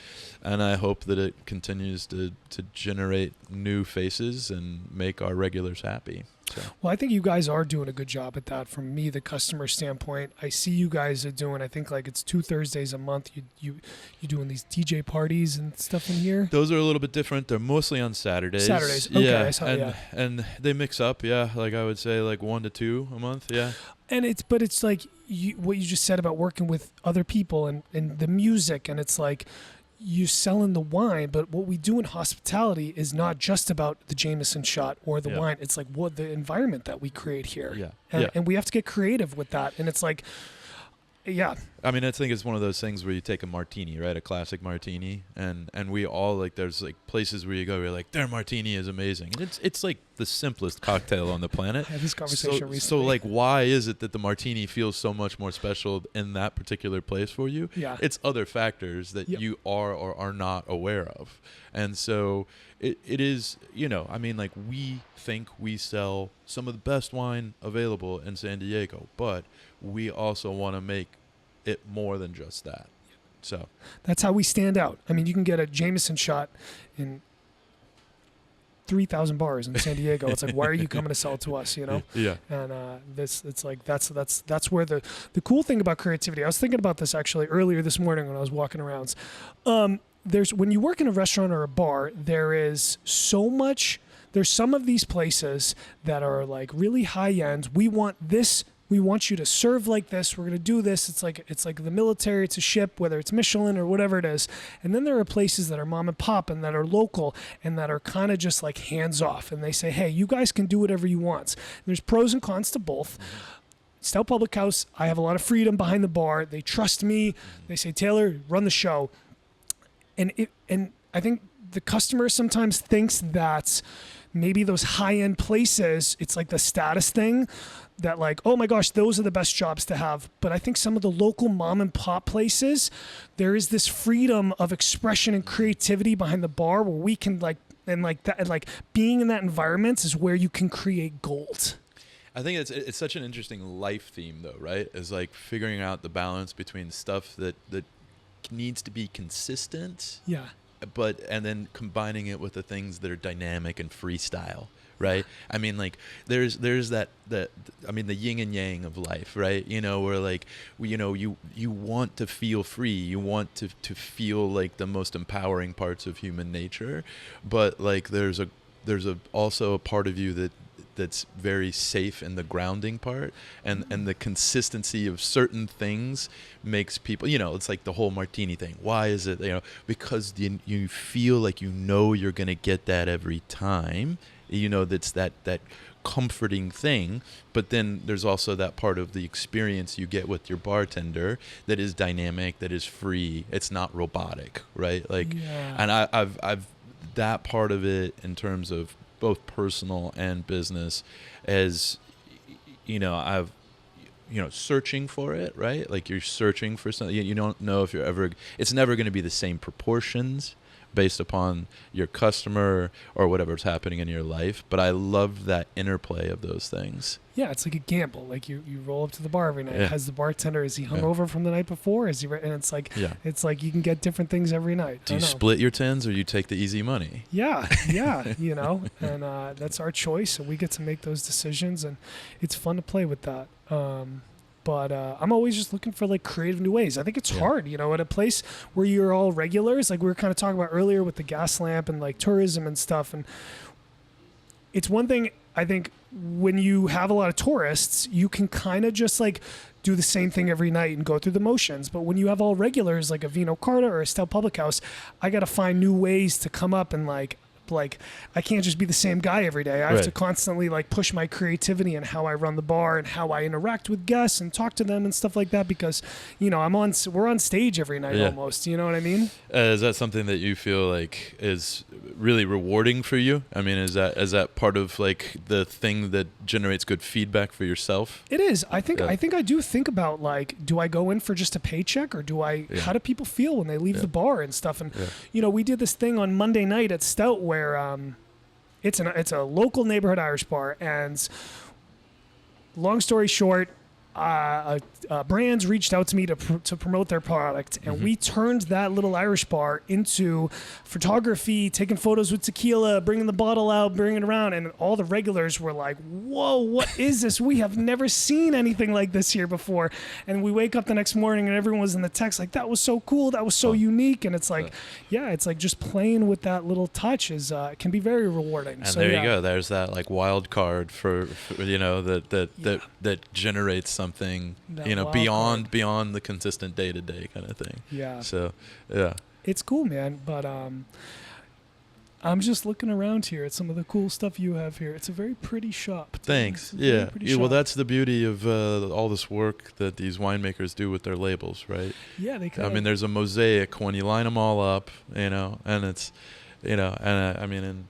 and I hope that it continues to generate new faces and make our regulars happy. So. Well, I think you guys are doing a good job at that. From me, the customer standpoint, I see you guys are doing. I think like it's 2 Thursdays a month. You doing these DJ parties and stuff in here. Those are a little bit different. They're mostly on Saturdays. Okay, yeah, and they mix up. Yeah, like I would say, like 1 to 2 a month. Yeah. And it's like what you just said about working with other people and the music, and it's like you selling the wine, but what we do in hospitality is not just about the Jameson shot or the wine. It's like what the environment that we create here. And we have to get creative with that. And it's like, I mean, I think it's one of those things where you take a martini, right? A classic martini. And we all like, there's like places where you go, you're like, their martini is amazing. And it's like the simplest cocktail on the planet. I had this conversation recently. So like, why is it that the martini feels so much more special in that particular place for you? Yeah. It's other factors that you are or are not aware of. And so it is, I mean, like we think we sell some of the best wine available in San Diego, but we also want to make it more than just that. So that's how we stand out. I mean, you can get a Jameson shot in 3,000 bars in San Diego. It's like, why are you coming to sell it to us? Yeah. And it's like that's where the cool thing about creativity. I was thinking about this actually earlier this morning when I was walking around. When you work in a restaurant or a bar, there's some of these places that are like really high end. We want this. We want you to serve like this. We're going to do this. It's like the military. It's a ship, whether it's Michelin or whatever it is. And then there are places that are mom and pop and that are local and that are kind of just like hands off. And they say, hey, you guys can do whatever you want. And there's pros and cons to both. Stout Public House, I have a lot of freedom behind the bar. They trust me. They say, Taylor, run the show. And I think the customer sometimes thinks that maybe those high-end places, it's like the status thing that like, oh my gosh, those are the best jobs to have. But I think some of the local mom and pop places, there is this freedom of expression and creativity behind the bar where we can being in that environment is where you can create gold. I think it's such an interesting life theme though, right? Is like figuring out the balance between stuff that needs to be consistent. Yeah. And then combining it with the things that are dynamic and freestyle, right? I mean, like there's that I mean, the yin and yang of life, right? Where like, you want to feel free, you want to feel like the most empowering parts of human nature, but like there's also a part of you that's very safe in the grounding part, and the consistency of certain things makes people, it's like the whole martini thing. Why is it, because you feel like you're going to get that every time, that's that comforting thing. But then there's also that part of the experience you get with your bartender that is dynamic, that is free. It's not robotic, right? Like, and I've that part of it in terms of both personal and business, as I've searching for it, right? Like you're searching for something, you don't know if it's never going to be the same proportions, based upon your customer or whatever's happening in your life. But I love that interplay of those things. Yeah, it's like a gamble. Like you roll up to the bar every night. Yeah. Has the bartender, is he Yeah. hungover from the night before? Is he and it's like Yeah. it's like you can get different things every night. Do I you know. split your tins or you take the easy money? Yeah, you know, and that's our choice, and we get to make those decisions, and it's fun to play with that. But I'm always just looking for like creative new ways. I think it's hard, you know, at a place where you're all regulars, like we were kind of talking about earlier with the gas lamp and like tourism and stuff. And it's one thing, I think, when you have a lot of tourists, you can kind of just like do the same thing every night and go through the motions. But when you have all regulars like a Vino Carta or a Stell Public House, I got to find new ways to come up and like I can't just be the same guy every day. I have to constantly like push my creativity and how I run the bar and how I interact with guests and talk to them and stuff like that, because, you know, we're on stage every night almost, you know what I mean? Is that something that you feel like is really rewarding for you? I mean, is that part of like the thing that generates good feedback for yourself? It is. I think I do think about like, do I go in for just a paycheck, or how do people feel when they leave the bar and stuff? And you know, we did this thing on Monday night at Stout where it's a local neighborhood Irish bar, and long story short, brands reached out to me to promote their product, and we turned that little Irish bar into photography, taking photos with tequila, bringing the bottle out, bringing it around, and all the regulars were like, whoa, what is this? We have never seen anything like this here before. And we wake up the next morning and everyone was in the text like, that was so cool, that was so unique. And it's like, it's like just playing with that little touch is can be very rewarding. And so, there you go, there's that like wild card for you know, that generates something, that, you know, beyond the consistent day-to-day kind of thing. So it's cool, man. But I'm just looking around here at some of the cool stuff you have here. It's a very pretty shop. Thanks. Well, that's the beauty of all this work that these winemakers do with their labels, right? Yeah, they kind I mean, there's a mosaic when you line them all up, you know, and it's, you know, and I mean, and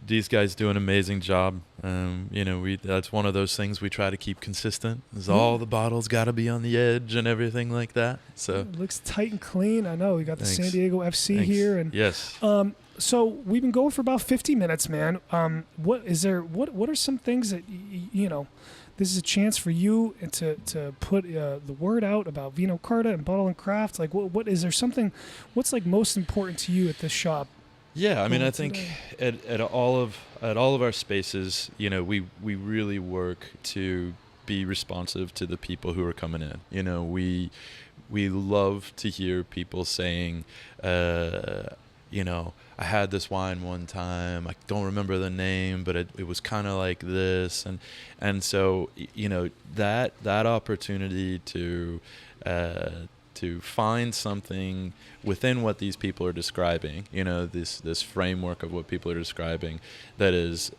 these guys do an amazing job. You know, that's one of those things we try to keep consistent. Is all the bottles got to be on the edge and everything like that. So it looks tight and clean. I know we got the San Diego FC here, and yes. So we've been going for about 50 minutes, man. What are some things that you know? This is a chance for you to put the word out about Vino Carta and Bottle and Craft. Like, what is there something? What's like most important to you at this shop? Yeah, I mean, I think at all of our spaces, you know, we really work to be responsive to the people who are coming in. You know, we love to hear people saying, you know, I had this wine one time, I don't remember the name, but it was kind of like this, and so, you know, that opportunity to find something within what these people are describing, you know, this framework of what people are describing, that is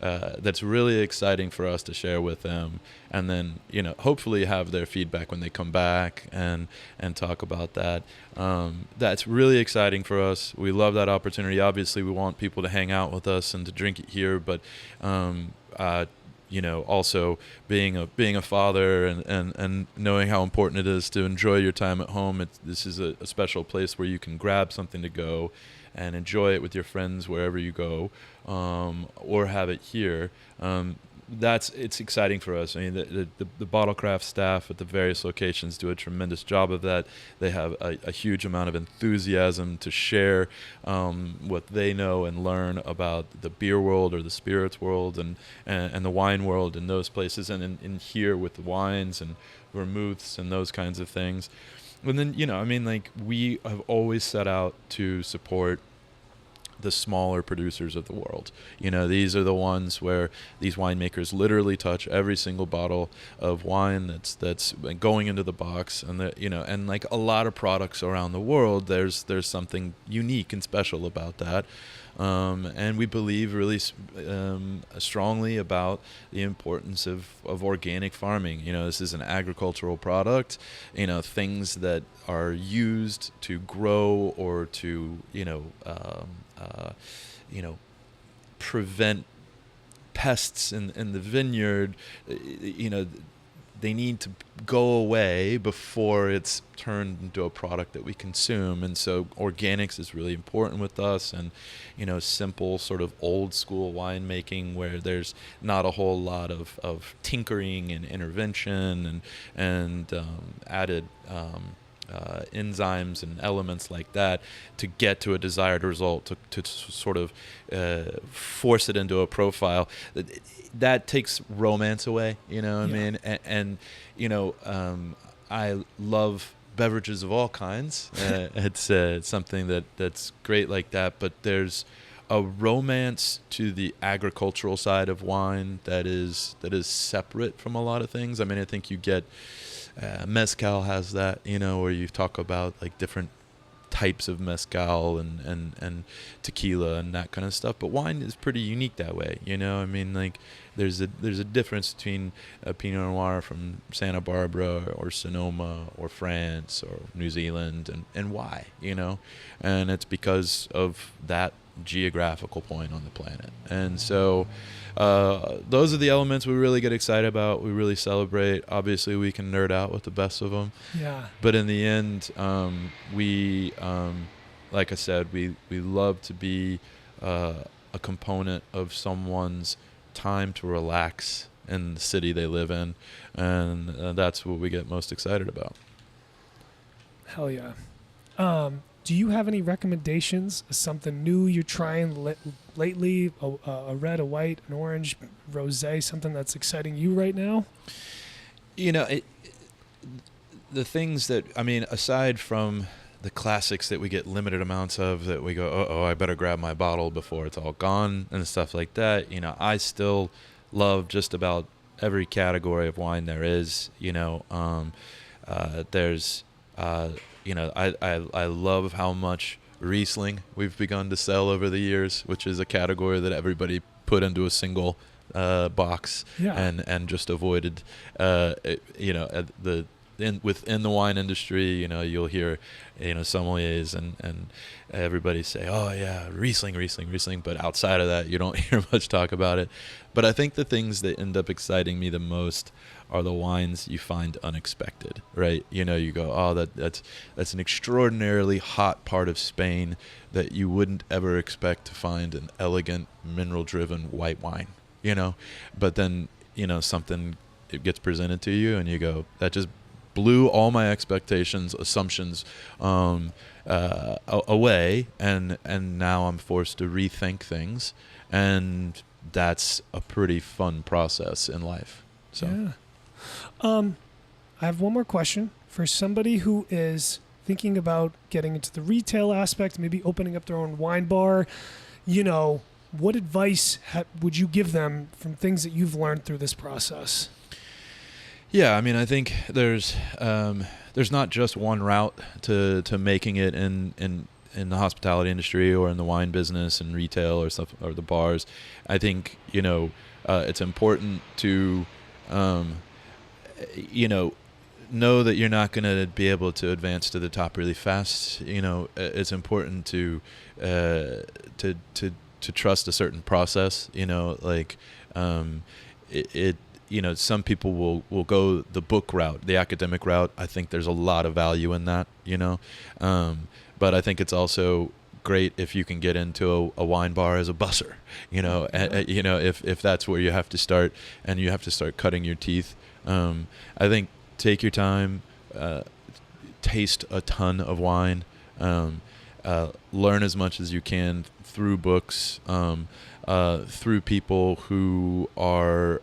that's really exciting for us to share with them, and then, you know, hopefully have their feedback when they come back and talk about that. That's really exciting for us. We love that opportunity. Obviously, we want people to hang out with us and to drink it here, but you know, also being a father and knowing how important it is to enjoy your time at home. This is a special place where you can grab something to go and enjoy it with your friends wherever you go, or have it here. It's exciting for us. I mean, the Bottlecraft staff at the various locations do a tremendous job of that. They have a huge amount of enthusiasm to share what they know and learn about the beer world or the spirits world and the wine world in those places, and in here with the wines and vermouths and those kinds of things. And then, you know, I mean, like, we have always set out to support the smaller producers of the world. You know, these are the ones where these winemakers literally touch every single bottle of wine that's going into the box, and you know, and like a lot of products around the world, there's something unique and special about that. And we believe really strongly about the importance of organic farming. You know, this is an agricultural product. You know, things that are used to grow or to, prevent pests in the vineyard. You know, they need to go away before it's turned into a product that we consume. And so organics is really important with us, and simple sort of old school winemaking where there's not a whole lot of tinkering and intervention and added enzymes and elements like that to get to a desired result, to sort of force it into a profile. That takes romance away, I mean? And I love beverages of all kinds. It's something that's great like that, but there's a romance to the agricultural side of wine that is separate from a lot of things. I mean, I think you get mezcal has that, where you talk about like different types of mezcal and tequila and that kind of stuff. But wine is pretty unique that way, I mean, like there's a difference between a Pinot Noir from Santa Barbara or Sonoma or France or New Zealand and why, and it's because of that geographical point on the planet. And so those are the elements we really get excited about. We really celebrate. Obviously, we can nerd out with the best of them. Yeah. But in the end, we, like I said, we love to be a component of someone's time to relax in the city they live in, and that's what we get most excited about. Hell yeah. Do you have any recommendations? Something new you're trying lately? A red, a white, an orange, rosé, something that's exciting you right now? The things that, I mean, aside from the classics that we get limited amounts of, that we go, I better grab my bottle before it's all gone and stuff like that. I still love just about every category of wine there is. There's I love how much Riesling we've begun to sell over the years, which is a category that everybody put into a single box and just avoided. Within the wine industry, you'll hear, sommeliers and everybody say, oh yeah, Riesling. But outside of that, you don't hear much talk about it. But I think the things that end up exciting me the most are the wines you find unexpected, right? You go, oh, that's an extraordinarily hot part of Spain that you wouldn't ever expect to find an elegant, mineral-driven white wine, But then, something, it gets presented to you and you go, that just blew all my expectations, assumptions away, and now I'm forced to rethink things, and that's a pretty fun process in life. So. Yeah. I have one more question for somebody who is thinking about getting into the retail aspect, maybe opening up their own wine bar. What advice would you give them from things that you've learned through this process? Yeah, I mean, I think there's not just one route to making it in the hospitality industry or in the wine business and retail or stuff, or the bars. I think it's important to know that you're not going to be able to advance to the top really fast. It's important to trust a certain process. Some people will go the book route, the academic route. I think there's a lot of value in that. But I think it's also great if you can get into a wine bar as a busser, if that's where you have to start and you have to start cutting your teeth. I think take your time, taste a ton of wine, learn as much as you can through books, through people who are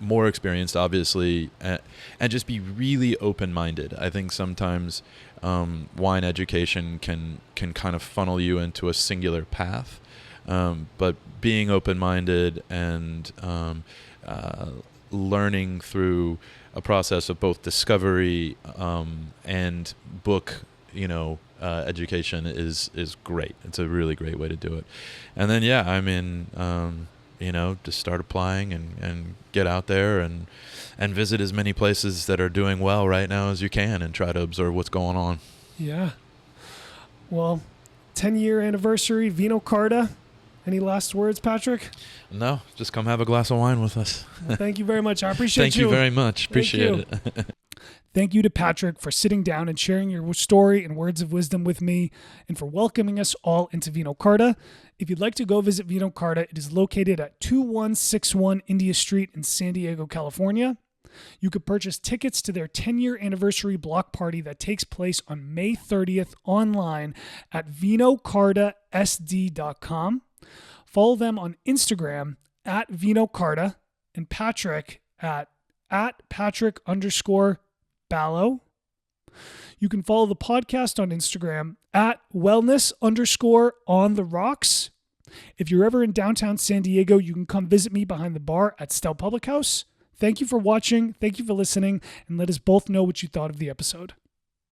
more experienced, obviously, and just be really open-minded. I think sometimes wine education can kind of funnel you into a singular path, but being open-minded and learning through a process of both discovery and book, education is great. It's a really great way to do it. And then, just start applying and get out there and visit as many places that are doing well right now as you can and try to observe what's going on. Yeah. Well, 10-year anniversary, Vino Carta. Any last words, Patrick? No, just come have a glass of wine with us. Well, thank you very much. I appreciate Thank you very much. Appreciate it. Thank you to Patrick for sitting down and sharing your story and words of wisdom with me, and for welcoming us all into Vino Carta. If you'd like to go visit Vino Carta, it is located at 2161 India Street in San Diego, California. You could purchase tickets to their 10-year anniversary block party that takes place on May 30th online at vinocartasd.com. Follow them on Instagram at Vino Carta, and Patrick at Patrick_Ballow. You can follow the podcast on Instagram at wellness_on the rocks. If you're ever in downtown San Diego, you can come visit me behind the bar at Stout Public House. Thank you for watching. Thank you for listening. And let us both know what you thought of the episode.